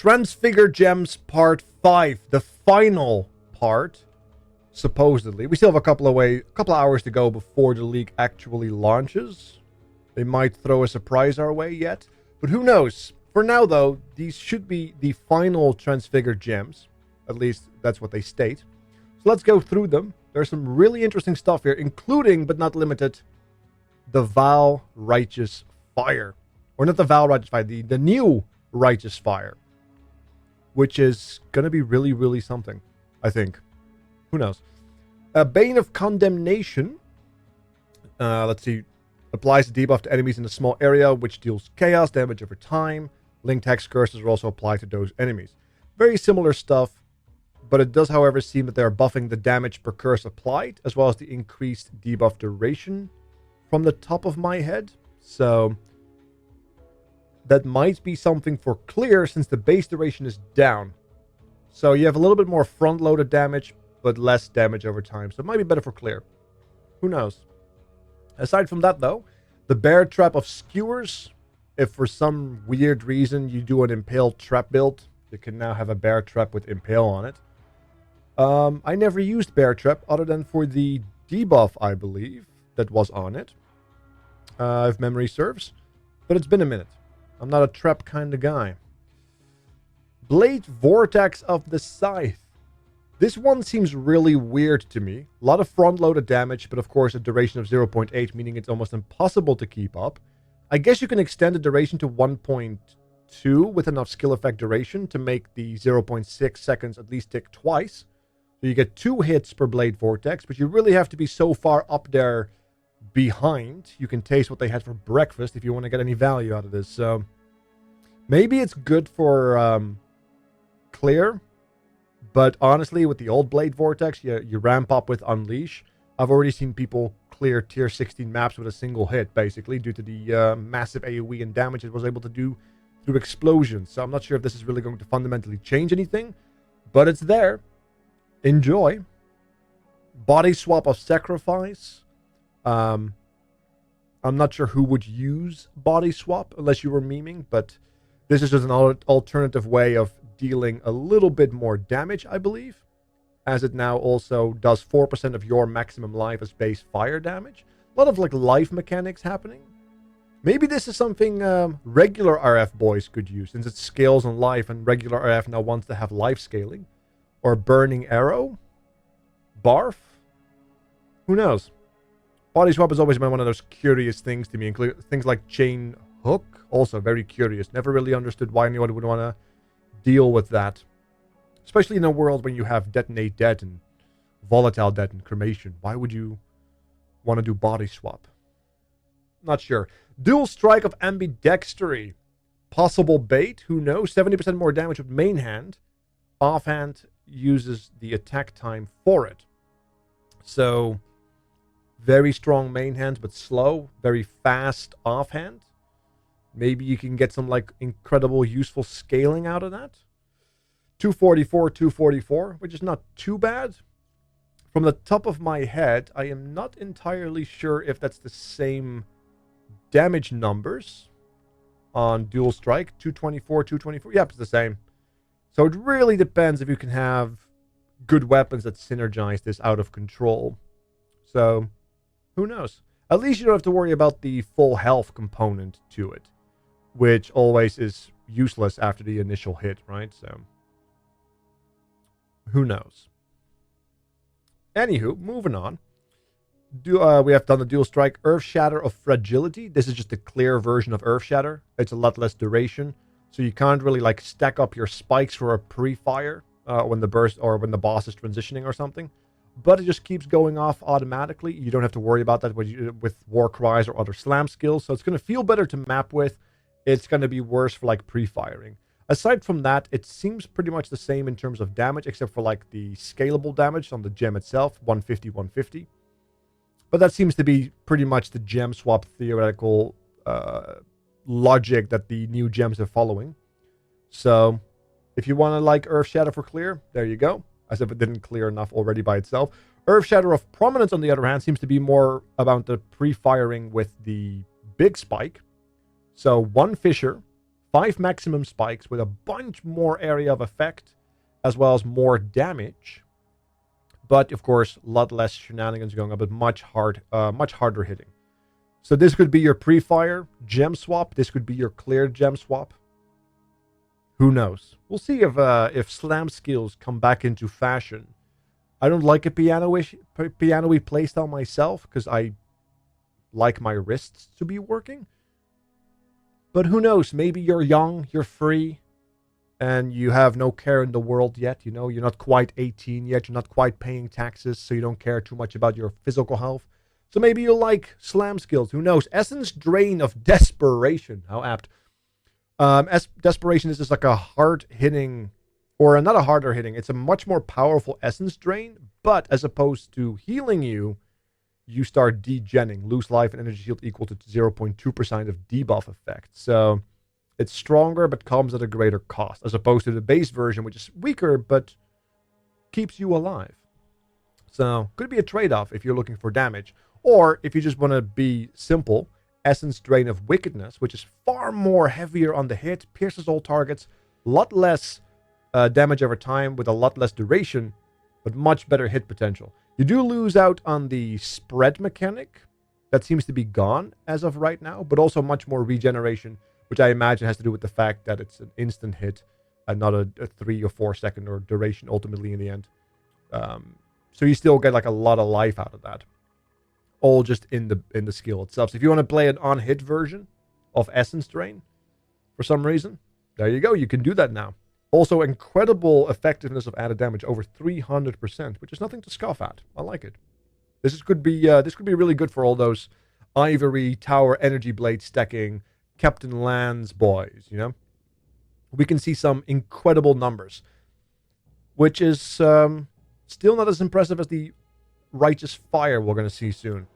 Transfigure Gems Part 5, the final part, supposedly. We still have a couple of hours to go before the league actually launches. They might throw a surprise our way yet, but who knows? For now, though, these should be the final Transfigure Gems. At least that's what they state. So let's go through them. There's some really interesting stuff here, including, but not limited, the Vow Righteous Fire. Or not the Vow Righteous Fire, the new Righteous Fire. Which is going to be really, really something, I think. Who knows? Bane of Condemnation. Let's see. Applies a debuff to enemies in a small area, which deals chaos damage over time. Linked hex curses are also applied to those enemies. Very similar stuff, but it does, however, seem that they are buffing the damage per curse applied, as well as the increased debuff duration from the top of my head. So that might be something for clear, since the base duration is down. So you have a little bit more front-loaded damage, but less damage over time. So it might be better for clear. Who knows? Aside from that, though, the Bear Trap of Skewers. If for some weird reason you do an Impale Trap build, you can now have a Bear Trap with Impale on it. I never used Bear Trap other than for the debuff, I believe, that was on it. If memory serves. But it's been a minute. I'm not a trap kind of guy. Blade Vortex of the Scythe. This one seems really weird to me. A lot of front-loaded damage, but of course a duration of 0.8, meaning it's almost impossible to keep up. I guess you can extend the duration to 1.2 with enough skill effect duration to make the 0.6 seconds at least tick twice. So you get 2 hits per Blade Vortex, but you really have to be so far up there behind. You can taste what they had for breakfast if you want to get any value out of this. So maybe it's good for clear, but honestly, with the old Blade Vortex, you ramp up with Unleash. I've already seen people clear tier 16 maps with a single hit, basically, due to the massive AoE and damage it was able to do through explosions. So I'm not sure if this is really going to fundamentally change anything, but it's there. Enjoy. Body Swap of Sacrifice. I'm not sure who would use Body Swap unless you were memeing, but this is just an alternative way of dealing a little bit more damage, I believe, as it now also does 4% of your maximum life as base fire damage. A lot of like life mechanics happening. Maybe this is something regular RF boys could use, since it scales on life and regular RF now wants to have life scaling. Or Burning Arrow. Barf. Who knows? Body Swap has always been one of those curious things to me, including things like Chain Hook. Also very curious. Never really understood why anyone would want to deal with that. Especially in a world when you have Detonate Dead and Volatile Dead and Cremation. Why would you want to do Body Swap? Not sure. Dual Strike of Ambidextery. Possible bait. Who knows? 70% more damage with main hand. Offhand uses the attack time for it. So very strong main hand, but slow. Very fast offhand. Maybe you can get some like incredible useful scaling out of that. 244, 244, which is not too bad. From the top of my head, I am not entirely sure if that's the same damage numbers on Dual Strike. 224, 224. Yep, it's the same. So it really depends if you can have good weapons that synergize this out of control. So, who knows? At least you don't have to worry about the full health component to it, which always is useless after the initial hit, right? So, who knows? Anywho, moving on. We have done the Dual Strike Earth Shatter of Fragility. This is just a clear version of Earth Shatter. It's a lot less duration, so you can't really like stack up your spikes for a pre-fire when the burst or when the boss is transitioning or something. But it just keeps going off automatically. You don't have to worry about that with War Cries or other slam skills. So it's going to feel better to map with. It's going to be worse for like pre-firing. Aside from that, it seems pretty much the same in terms of damage, except for like the scalable damage on the gem itself, 150, 150. But that seems to be pretty much the gem swap theoretical logic that the new gems are following. So if you want to like Earth Shatter for clear, there you go. As if it didn't clear enough already by itself. Earth Shatter of Prominence, on the other hand, seems to be more about the pre-firing with the big spike. So one fissure, 5 maximum spikes with a bunch more area of effect, as well as more damage. But, of course, a lot less shenanigans going on, but much harder hitting. So this could be your pre-fire gem swap. This could be your cleared gem swap. Who knows? We'll see if slam skills come back into fashion. I don't like a piano-y playstyle myself, because I like my wrists to be working. But who knows? Maybe you're young, you're free, and you have no care in the world yet. You know, you're not quite 18 yet. You're not quite paying taxes, so you don't care too much about your physical health. So maybe you like slam skills. Who knows? Essence Drain of Desperation. How apt. Desperation is just like a hard-hitting, or not a harder hitting. It's a much more powerful Essence Drain, but as opposed to healing you, you start degenning. Lose life and energy shield equal to 0.2% of debuff effect. So it's stronger, but comes at a greater cost, as opposed to the base version, which is weaker, but keeps you alive. So could be a trade-off if you're looking for damage. Or if you just want to be simple, Essence Drain of Wickedness, which is far more heavier on the hit, pierces all targets, a lot less damage over time with a lot less duration, but much better hit potential. You do lose out on the spread mechanic. That seems to be gone as of right now, but also much more regeneration, which I imagine has to do with the fact that it's an instant hit and not a 3 or 4 second or duration ultimately in the end. So you still get like a lot of life out of that. All just in the skill itself. So if you want to play an on-hit version of Essence Drain for some reason, there you go. You can do that now. Also, incredible effectiveness of added damage, over 300%, which is nothing to scoff at. I like it. This could be really good for all those Ivory Tower Energy Blade stacking Captain Lands boys. You know, we can see some incredible numbers, which is still not as impressive as the Righteous Fire we're going to see soon.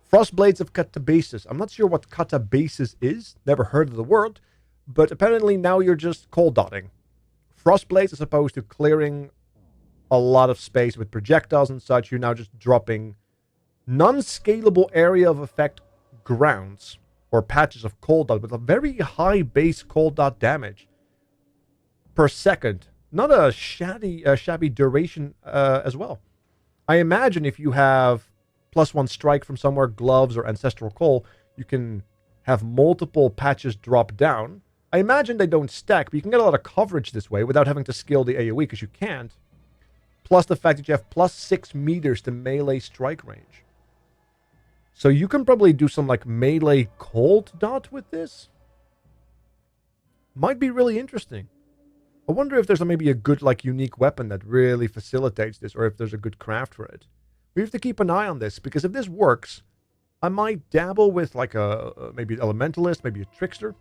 Frost Blades of Catabasis. I'm not sure what Catabasis is. Never heard of the word. But apparently now you're just cold dotting. Frost Blades, as opposed to clearing a lot of space with projectiles and such, you're now just dropping non-scalable area of effect grounds or patches of cold dot with a very high base cold dot damage per second. Not a shabby duration as well. I imagine if you have +1 strike from somewhere, gloves or ancestral coal, you can have multiple patches drop down. I imagine they don't stack, but you can get a lot of coverage this way without having to skill the AoE, because you can't. Plus the fact that you have +6 meters to melee strike range. So you can probably do some like melee cold dot with this. Might be really interesting. I wonder if there's maybe a good, like, unique weapon that really facilitates this, or if there's a good craft for it. We have to keep an eye on this, because if this works, I might dabble with, like, maybe an Elementalist, maybe a Trickster.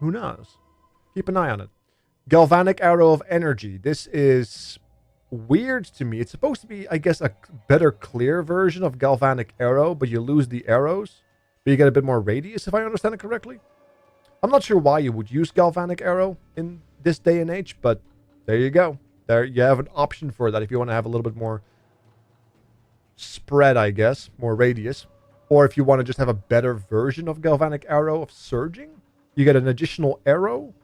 Who knows? Keep an eye on it. Galvanic Arrow of Energy. This is weird to me. It's supposed to be, I guess, a better clear version of Galvanic Arrow, but you lose the arrows, but you get a bit more radius, if I understand it correctly. I'm not sure why you would use Galvanic Arrow in this day and age, but there you go. There you have an option for that if you want to have a little bit more spread, I guess, more radius. Or if you want to just have a better version of Galvanic Arrow of Surging, you get an additional arrow.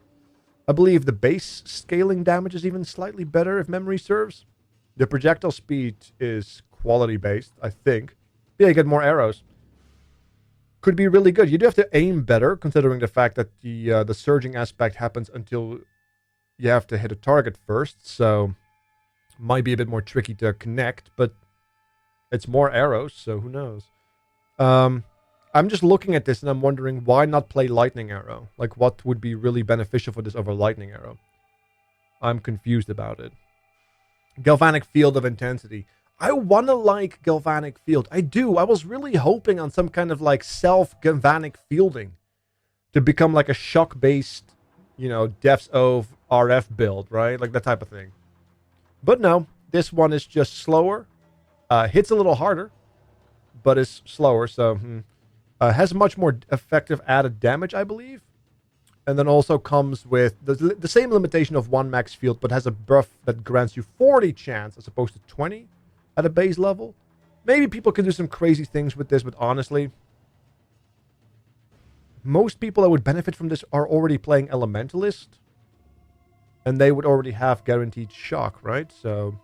I believe the base scaling damage is even slightly better if memory serves. The projectile speed is quality based, I think. Yeah, you get more arrows. Could be really good. You do have to aim better, considering the fact that the surging aspect happens until you have to hit a target first. So might be a bit more tricky to connect, but it's more arrows, so who knows? I'm just looking at this and I'm wondering, why not play Lightning Arrow? Like, what would be really beneficial for this over Lightning Arrow? I'm confused about it. Galvanic Field of Intensity. I want to like Galvanic Field. I do. I was really hoping on some kind of like self-Galvanic Fielding to become like a shock-based, you know, Death's Oath RF build, right? Like that type of thing. But no, this one is just slower. Hits a little harder, but is slower. So has much more effective added damage, I believe. And then also comes with the same limitation of 1 max field, but has a buff that grants you 40 chance as opposed to 20 at a base level. Maybe people can do some crazy things with this, but honestly, most people that would benefit from this are already playing Elementalist. And they would already have guaranteed shock, right? So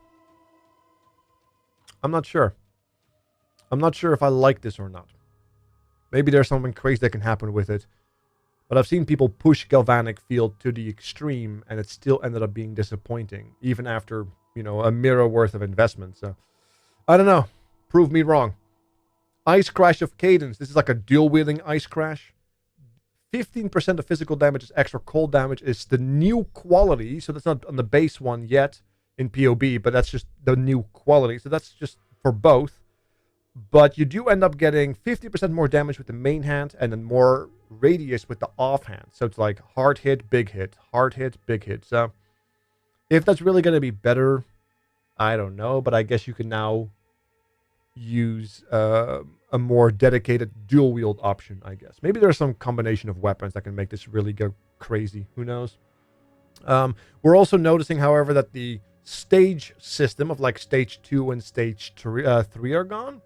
I'm not sure. I'm not sure if I like this or not. Maybe there's something crazy that can happen with it. But I've seen people push Galvanic Field to the extreme, and it still ended up being disappointing, even after, you know, a mirror worth of investment. So, I don't know. Prove me wrong. Ice Crash of Cadence. This is like a dual-wielding Ice Crash. 15% of physical damage is extra cold damage. Is the new quality, so that's not on the base one yet in POB, but that's just the new quality. So that's just for both. But you do end up getting 50% more damage with the main hand and then more radius with the offhand. So it's like hard hit, big hit, hard hit, big hit. So if that's really going to be better, I don't know. But I guess you can now use a more dedicated dual wield option, I guess. Maybe there's some combination of weapons that can make this really go crazy. Who knows? We're also noticing, however, that the stage system of like stage 2 and stage 3 are gone.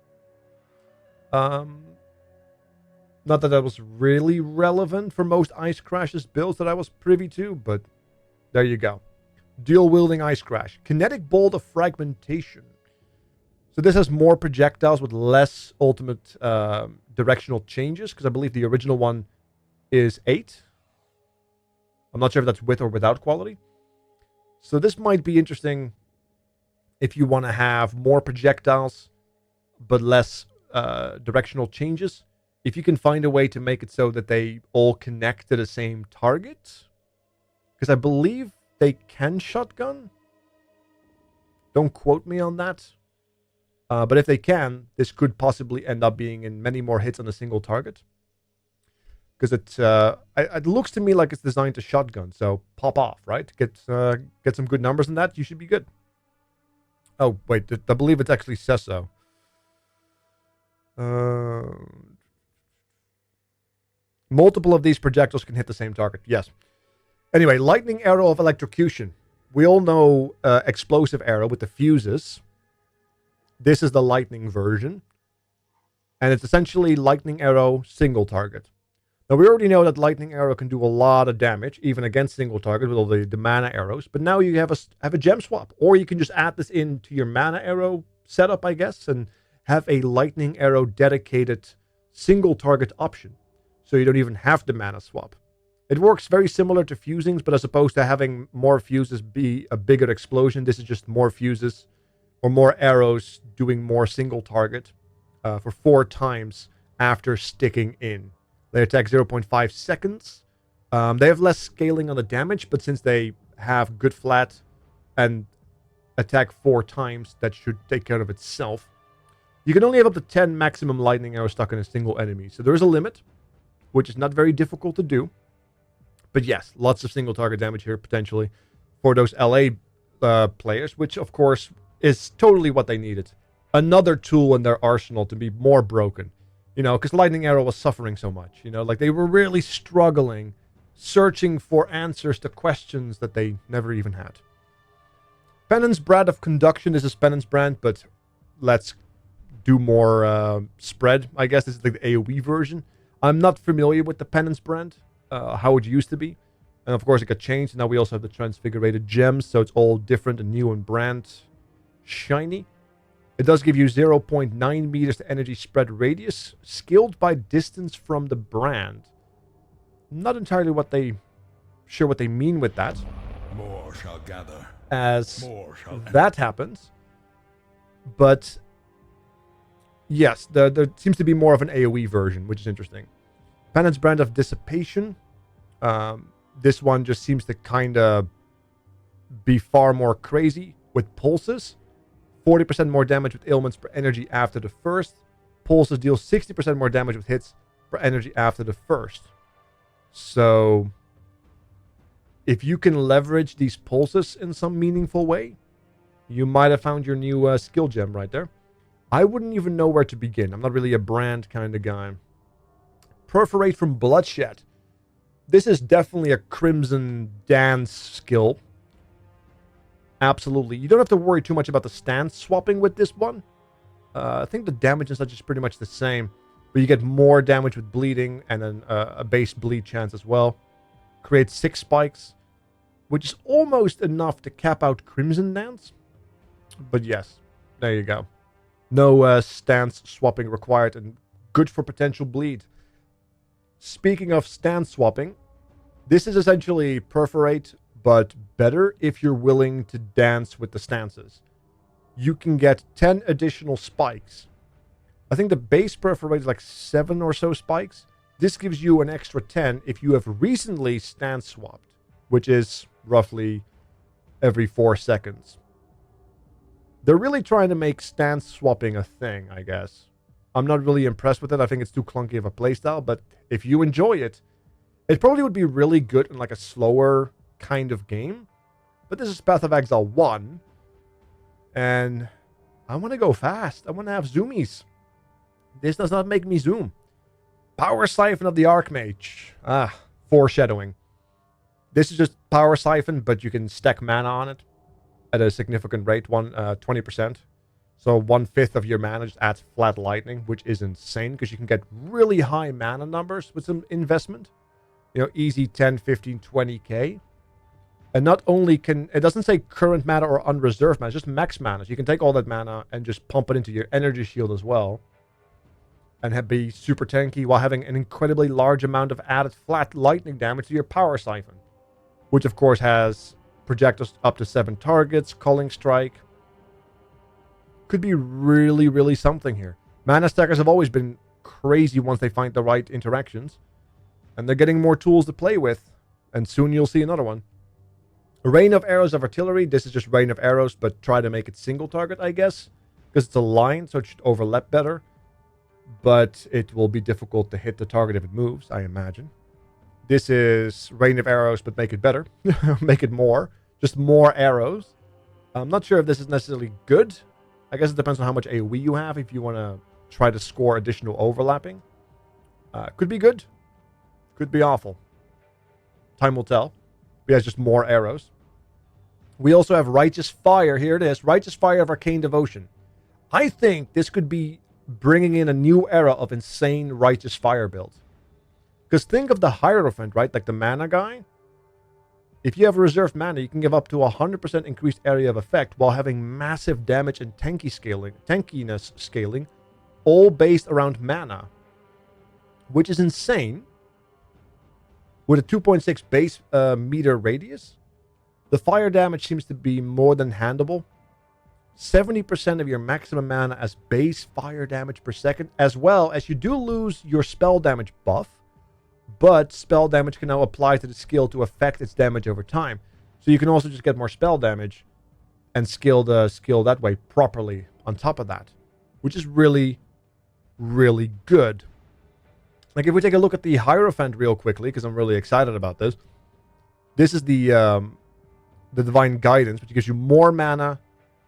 Not that that was really relevant for most Ice Crashes builds that I was privy to, but there you go. Dual wielding Ice Crash. Kinetic Bolt of Fragmentation. So this has more projectiles with less ultimate directional changes, because I believe the original one is 8. I'm not sure if that's with or without quality. So this might be interesting if you want to have more projectiles, but less directional changes. If you can find a way to make it so that they all connect to the same target. Because I believe they can shotgun. Don't quote me on that. But if they can, this could possibly end up being in many more hits on a single target. Because it looks to me like it's designed to shotgun. So pop off, right? Get some good numbers in that. You should be good. Oh, wait. I believe it actually says so. Multiple of these projectiles can hit the same target. Yes. Anyway, Lightning Arrow of Electrocution. We all know Explosive Arrow with the fuses. This is the lightning version. And it's essentially Lightning Arrow single target. Now, we already know that Lightning Arrow can do a lot of damage, even against single target with all the mana arrows. But now you have a gem swap. Or you can just add this into your mana arrow setup, I guess, and have a Lightning Arrow dedicated single target option. So you don't even have the mana swap. It works very similar to fusings, but as opposed to having more fuses be a bigger explosion, this is just more fuses or more arrows doing more single target for 4 times after sticking in. They attack 0.5 seconds. They have less scaling on the damage, but since they have good flat and attack 4 times, that should take care of itself. You can only have up to 10 maximum lightning arrows stuck in a single enemy. So there is a limit, which is not very difficult to do. But yes, lots of single target damage here potentially for those LA players, which of course is totally what they needed. Another tool in their arsenal to be more broken. You know, because Lightning Arrow was suffering so much. You know, like they were really struggling, searching for answers to questions that they never even had. Penance Brand of Conduction. This is Penance Brand, but let's do more spread. I guess this is like the AoE version. I'm not familiar with the Penance Brand, how it used to be. And of course it got changed. Now we also have the Transfigurated Gems, so it's all different and new and brand shiny. It does give you 0.9 meters to energy spread radius, scaled by distance from the brand. Not entirely sure what they mean with that. More shall gather. As that happens. But yes, there seems to be more of an AoE version, which is interesting. Penance Brand of Dissipation. This one just seems to kind of be far more crazy with pulses. 40% more damage with ailments per energy after the first. Pulses deal 60% more damage with hits per energy after the first. So if you can leverage these pulses in some meaningful way, you might have found your new skill gem right there. I wouldn't even know where to begin. I'm not really a brand kind of guy. Perforate from Bloodshed. This is definitely a Crimson Dance skill. Absolutely. You don't have to worry too much about the stance swapping with this one. I think the damage and such is pretty much the same. but you get more damage with bleeding and then a base bleed chance as well. Creates 6 spikes, which is almost enough to cap out Crimson Dance. But yes, there you go. No stance swapping required and good for potential bleed. Speaking of stance swapping, this is essentially Perforate, but better if you're willing to dance with the stances. You can get 10 additional spikes. I think the base Perforate is like 7 or so spikes. This gives you an extra 10 if you have recently stance swapped, which is roughly every 4 seconds. They're really trying to make stance swapping a thing, I guess. I'm not really impressed with it. I think it's too clunky of a playstyle, but if you enjoy it, it probably would be really good in like a slower kind of game. But this is Path of Exile 1, and I want to go fast. I want to have zoomies. This does not make me zoom. Power Siphon of the Archmage. Foreshadowing. This is just Power Siphon, but you can stack mana on it at a significant rate, 20%. So 1/5 of your mana just adds flat lightning, which is insane because you can get really high mana numbers with some investment. You know, easy 10, 15, 20k. And not only can, it doesn't say current mana or unreserved mana, it's just max mana. So you can take all that mana and just pump it into your energy shield as well. And be super tanky while having an incredibly large amount of added flat lightning damage to your Power Siphon. Which of course has projectiles up to 7 targets, Culling Strike. Could be really, really something here. Mana stackers have always been crazy once they find the right interactions. And they're getting more tools to play with. And soon you'll see another one. A Rain of Arrows of Artillery. This is just Rain of Arrows, but try to make it single target, I guess. Because it's a line, so it should overlap better. But it will be difficult to hit the target if it moves, I imagine. This is Rain of Arrows, but make it better. Make it more. Just more arrows. I'm not sure if this is necessarily good. I guess it depends on how much AoE you have if you want to try to score additional overlapping. Could be good. Could be awful. Time will tell. But yeah, it's just more arrows. We also have Righteous Fire. Here it is. Righteous Fire of Arcane Devotion. I think this could be bringing in a new era of insane Righteous Fire builds. Because think of the Hierophant, right? Like the mana guy. If you have reserved mana, you can give up to 100% increased area of effect while having massive damage and tankiness scaling, all based around mana. Which is insane. With a 2.6 base meter radius, the fire damage seems to be more than handleable. 70% of your maximum mana as base fire damage per second, as well as you do lose your spell damage buff, but spell damage can now apply to the skill to affect its damage over time. So you can also just get more spell damage and scale the skill that way properly on top of that, which is really, really good. Like if we take a look at the Hierophant real quickly, because I'm really excited about this. This is the Divine Guidance, which gives you more mana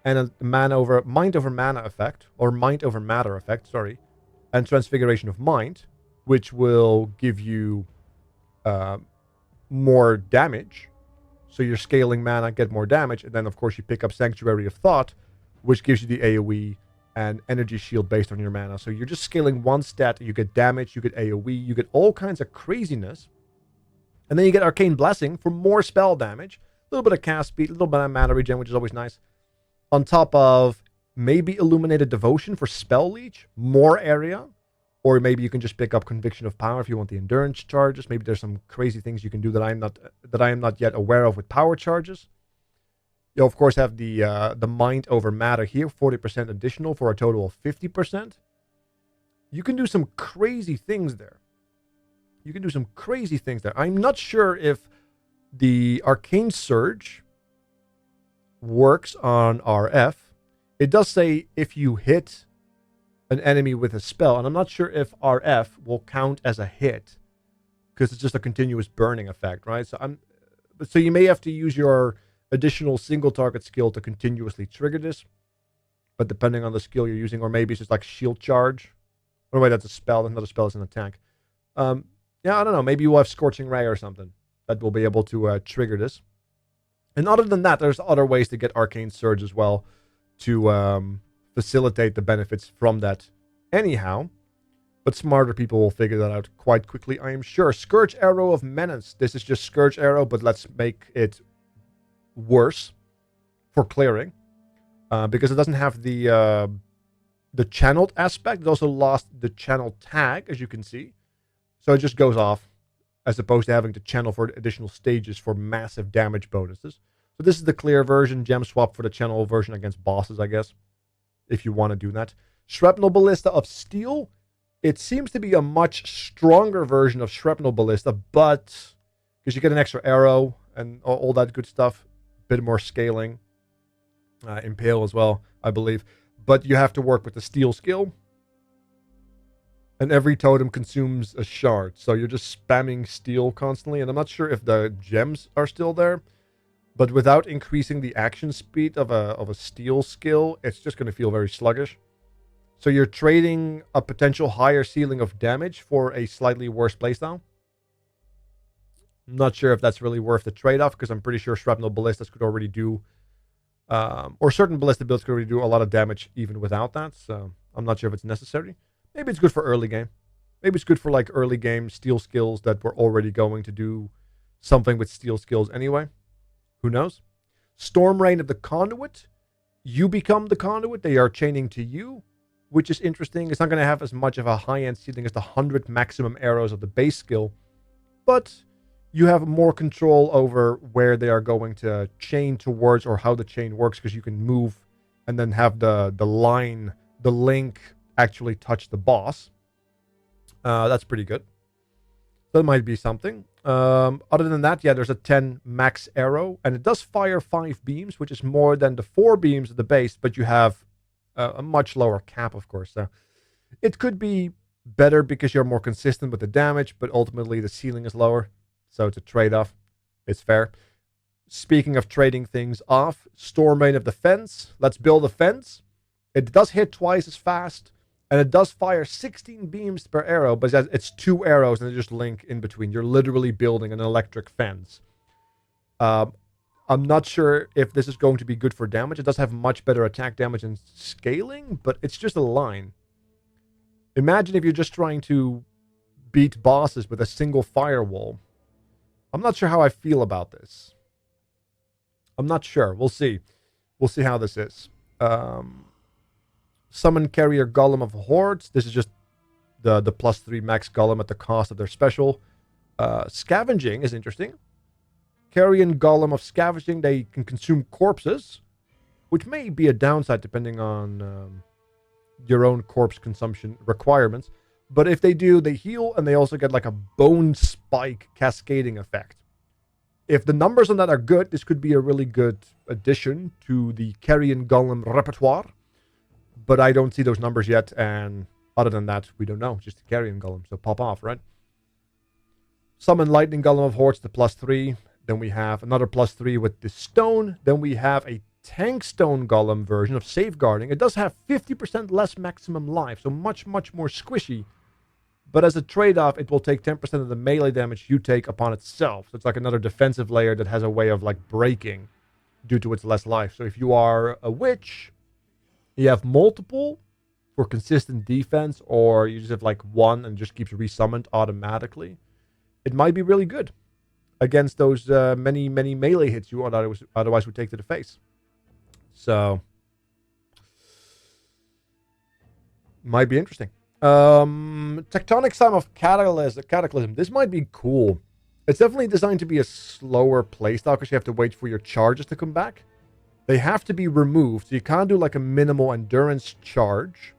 and a mind over mana effect, or mind over matter effect, sorry, and Transfiguration of Mind, which will give you more damage. So you're scaling mana, get more damage, and then of course you pick up Sanctuary of Thought, which gives you the AoE and energy shield based on your mana. So you're just scaling one stat, you get damage, you get AoE, you get all kinds of craziness. And then you get Arcane Blessing for more spell damage, a little bit of cast speed, a little bit of mana regen, which is always nice. On top of maybe Illuminated Devotion for Spell Leech, more area. Or maybe you can just pick up Conviction of Power if you want the endurance charges. Maybe there's some crazy things you can do that I am not yet aware of with power charges. You of course have the mind over matter here, 40% additional for a total of 50%. You can do some crazy things there. I'm not sure if the Arcane Surge works on RF. It does say if you hit an enemy with a spell, and I'm not sure if RF will count as a hit because it's just a continuous burning effect, right? So you may have to use your additional single target skill to continuously trigger this, but depending on the skill you're using, or maybe it's just like shield charge. Or wait, that's a spell. That's not a spell, it's an attack. Yeah, I don't know. Maybe you'll have Scorching Ray or something that will be able to trigger this. And other than that, there's other ways to get Arcane Surge as well to facilitate the benefits from that. Anyhow, But smarter people will figure that out quite quickly, I am sure. Scourge Arrow of Menace. This is just Scourge Arrow, but let's make it worse for clearing. Because it doesn't have the channeled aspect. It also lost the channel tag, as you can see. So it just goes off, as opposed to having to channel for additional stages for massive damage bonuses. So this is the clear version. Gem swap for the channel version against bosses, I guess, if you want to do that. Shrapnel Ballista of Steel. It seems to be a much stronger version of Shrapnel Ballista, but because you get an extra arrow and all that good stuff, a bit more scaling, impale as well, I believe. But you have to work with the steel skill, and every totem consumes a shard, so you're just spamming steel constantly. And I'm not sure if the gems are still there, but without increasing the action speed of a steel skill, it's just going to feel very sluggish. So you're trading a potential higher ceiling of damage for a slightly worse playstyle. I'm not sure if that's really worth the trade-off, because I'm pretty sure Shrapnel Ballistas could already do, or certain Ballista builds could already do a lot of damage even without that. So I'm not sure if it's necessary. Maybe it's good for early game. Maybe it's good for like early game steel skills that were already going to do something with steel skills anyway. Who knows? Storm Rain of the Conduit. You become the Conduit. They are chaining to you, which is interesting. It's not going to have as much of a high-end ceiling as the 100 maximum arrows of the base skill, but you have more control over where they are going to chain towards, or how the chain works, because you can move and then have the line, the link actually touch the boss. That's pretty good. That might be something. Other than that, yeah, there's a 10 max arrow, and it does fire 5 beams, which is more than the 4 beams of the base, but you have a much lower cap, of course. So it could be better because you're more consistent with the damage, but ultimately the ceiling is lower. So it's a trade-off. It's fair. Speaking of trading things off, Storm Rain of the Fence. Let's build a fence. It does hit twice as fast, and it does fire 16 beams per arrow, but it's 2 arrows and they just link in between. You're literally building an electric fence. I'm not sure if this is going to be good for damage. It does have much better attack damage and scaling, but it's just a line. Imagine if you're just trying to beat bosses with a single firewall. I'm not sure how I feel about this. I'm not sure. We'll see. We'll see how this is. Summon Carrier Golem of Hordes. This is just the +3 max Golem at the cost of their special. Scavenging is interesting. Carrion Golem of Scavenging. They can consume corpses, which may be a downside depending on your own corpse consumption requirements. But if they do, they heal, and they also get like a bone spike cascading effect. If the numbers on that are good, this could be a really good addition to the Carrion Golem repertoire. But I don't see those numbers yet, and other than that, we don't know. Just the Carrion Golem, so pop off, right? Summon Lightning Golem of Hordes, the +3. Then we have another +3 with the stone. Then we have a Tank Stone Golem version of Safeguarding. It does have 50% less maximum life, so much, much more squishy. But as a trade-off, it will take 10% of the melee damage you take upon itself. So it's like another defensive layer that has a way of like breaking due to its less life. So if you are a witch, you have multiple for consistent defense, or you just have like one and just keeps resummoned automatically, it might be really good against those many melee hits you otherwise would take to the face. So might be interesting. Tectonic Slam of Cataclysm. This might be cool. It's definitely designed to be a slower playstyle because you have to wait for your charges to come back. They have to be removed, so you can't do like a minimal endurance charge.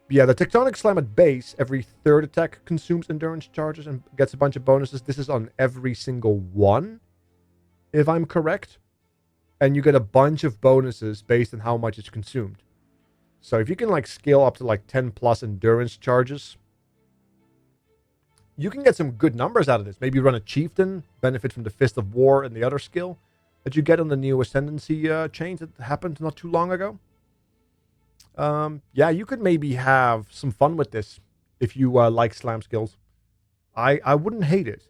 But yeah, the Tectonic Slam at base, every third attack consumes endurance charges and gets a bunch of bonuses. This is on every single one, if I'm correct. And you get a bunch of bonuses based on how much it's consumed. So if you can like scale up to like 10 plus endurance charges, you can get some good numbers out of this. Maybe run a Chieftain, benefit from the Fist of War and the other skill that you get on the new Ascendancy change that happened not too long ago. Yeah, you could maybe have some fun with this if you like slam skills. I wouldn't hate it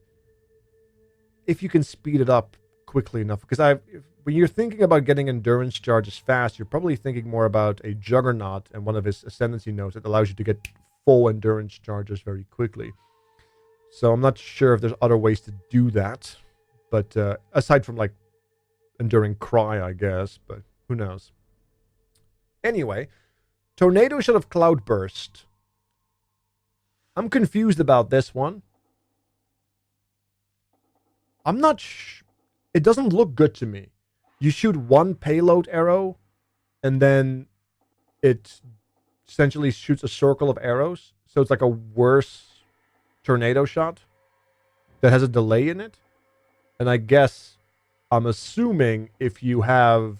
if you can speed it up quickly enough. Because when you're thinking about getting endurance charges fast, you're probably thinking more about a Juggernaut and one of his Ascendancy nodes that allows you to get full endurance charges very quickly. So I'm not sure if there's other ways to do that. But aside from like Enduring Cry, I guess. But who knows? Anyway, Tornado Shot of Cloudburst. I'm confused about this one. I'm not it doesn't look good to me. You shoot one payload arrow, and then it essentially shoots a circle of arrows. So it's like a worse tornado shot that has a delay in it. And I guess, I'm assuming if you have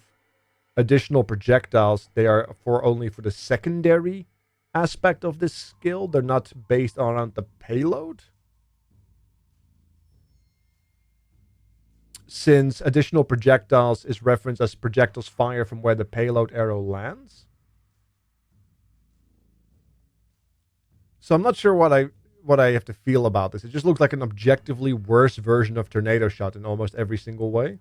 additional projectiles, they are only for the secondary aspect of this skill. They're not based around the payload. Since additional projectiles is referenced as projectiles fired from where the payload arrow lands. So I'm not sure what I have to feel about this. It just looks like an objectively worse version of Tornado Shot in almost every single way.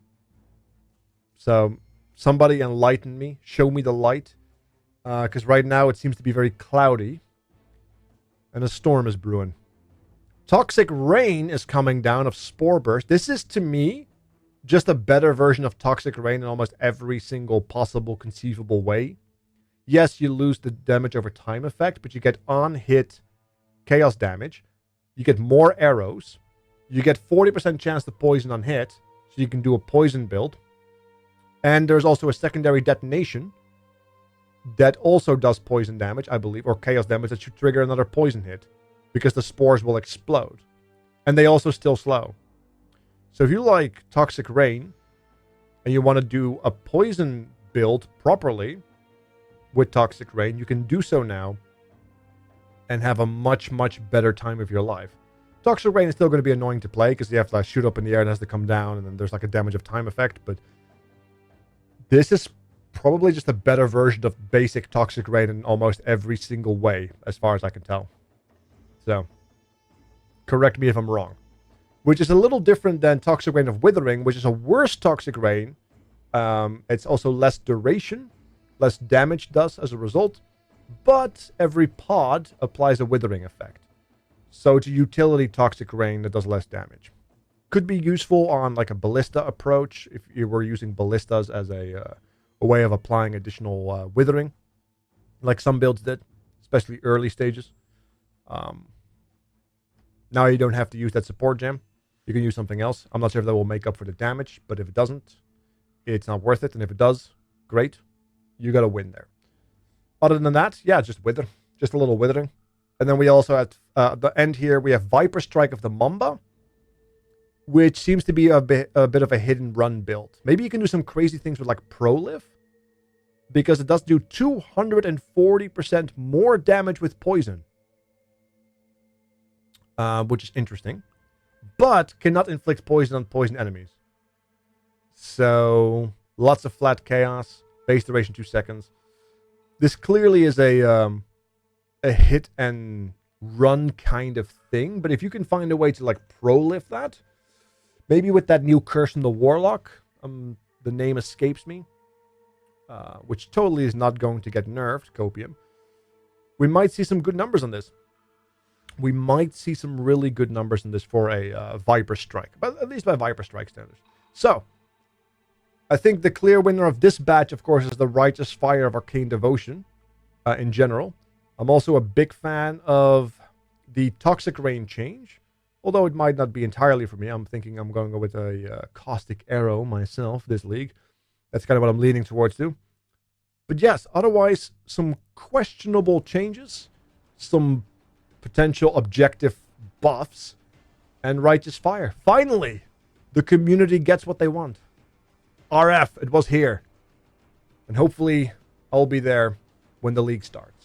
So somebody enlighten me. Show me the light. Because right now it seems to be very cloudy. And a storm is brewing. Toxic Rain is coming down of Spore Burst. This is, to me, just a better version of Toxic Rain in almost every single possible conceivable way. Yes, you lose the damage over time effect, but you get on-hit chaos damage. You get more arrows. You get 40% chance to poison on hit, so you can do a poison build. And there's also a secondary detonation that also does poison damage, I believe, or chaos damage that should trigger another poison hit, because the spores will explode. And they also still slow. So if you like Toxic Rain, and you want to do a poison build properly with Toxic Rain, you can do so now and have a much, much better time of your life. Toxic Rain is still going to be annoying to play because you have to like, shoot up in the air and it has to come down, and then there's like a damage of time effect, but this is probably just a better version of basic Toxic Rain in almost every single way, as far as I can tell. So, correct me if I'm wrong. Which is a little different than Toxic Rain of Withering, which is a worse Toxic Rain. It's also less duration, less damage does as a result, but every pod applies a Withering effect. So it's a utility Toxic Rain that does less damage. Could be useful on like a Ballista approach, if you were using Ballistas as a way of applying additional Withering, like some builds did, especially early stages. Now you don't have to use that support gem. You can use something else. I'm not sure if that will make up for the damage, but if it doesn't, it's not worth it. And if it does, great. You got to win there. Other than that, yeah, just wither. Just a little withering. And then we also at the end here, we have Viper Strike of the Mamba, which seems to be a bit of a hidden run build. Maybe you can do some crazy things with like Proliv, because it does do 240% more damage with poison, which is interesting, but cannot inflict poison on poison enemies. So lots of flat chaos, base duration 2 seconds. This clearly is a hit and run kind of thing, but if you can find a way to like Proliv that, maybe with that new curse from the Warlock, the name escapes me, which totally is not going to get nerfed, Copium, we might see some good numbers on this. We might see some really good numbers in this for a Viper Strike, but at least by Viper Strike standards. So, I think the clear winner of this batch, of course, is the Righteous Fire of Arcane Devotion in general. I'm also a big fan of the Toxic Rain change, although it might not be entirely for me. I'm thinking I'm going to go with a Caustic Arrow myself this league. That's kind of what I'm leaning towards too. But yes, otherwise, some questionable changes, some potential objective buffs, and Righteous Fire. Finally, the community gets what they want. RF, it was here. And hopefully, I'll be there when the league starts.